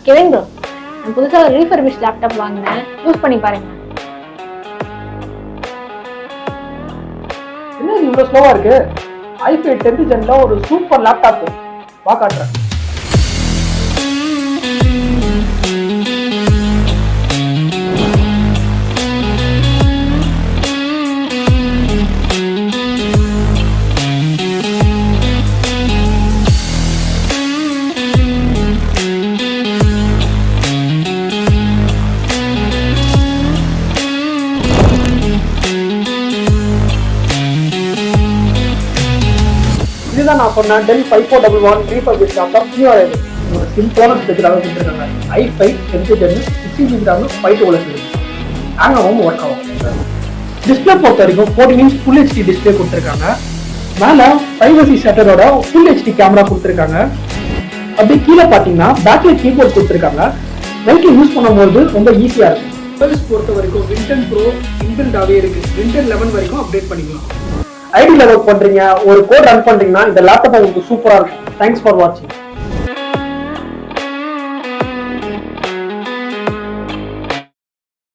Kevin bro, நான் புதுசா ஒரு ரீஃபர்பிஷ் லேப்டாப் வாங்கினேன், யூஸ் பண்ணி பாருங்க. என்ன இவ்வளவு ஸ்லோவா இருக்கு? i5 10th ஜென்ல ஒரு சூப்பர் லேப்டாப் வா காட்டுறேன். இதுதான் நான் சொன்ன Dell 5411 ரீஃபர்பிஷ் லேப்டாப். ஒரு சிம்பிளான ஸ்பெஷலாக கொடுத்துருக்காங்க. i5 10th gen 16GB RAM 512 hang ஆகும், ஒர்க் ஆகும். டிஸ்பிளே பொறுத்த வரைக்கும் 14 inch ஃபுல் HD டிஸ்பிளே கொடுத்துருக்காங்க. மேல பிரைவசி ஷட்டரோட ஃபுல் HD கேமரா கொடுத்துருக்காங்க. அப்படியே கீழே பார்த்தீங்கன்னா பேக்லைட் கீபோர்ட் கொடுத்துருக்காங்க. நைட்ல யூஸ் பண்ணும்போது ரொம்ப ஈஸியா இருக்கும். சர்வீஸ் பொறுத்த வரைக்கும் Windows Pro இன்பில்டாவே இருக்கு. Windows 11 வரைக்கும் அப்டேட் பண்ணிக்கலாம். ஐடில ஒர்க் பண்றீங்க, ஒரு கோட் ரன் பண்றீங்கன்னா இந்த லேப்டாப் உங்களுக்கு சூப்பரா இருக்கும். தேங்க்ஸ் ஃபார் வாட்சிங்.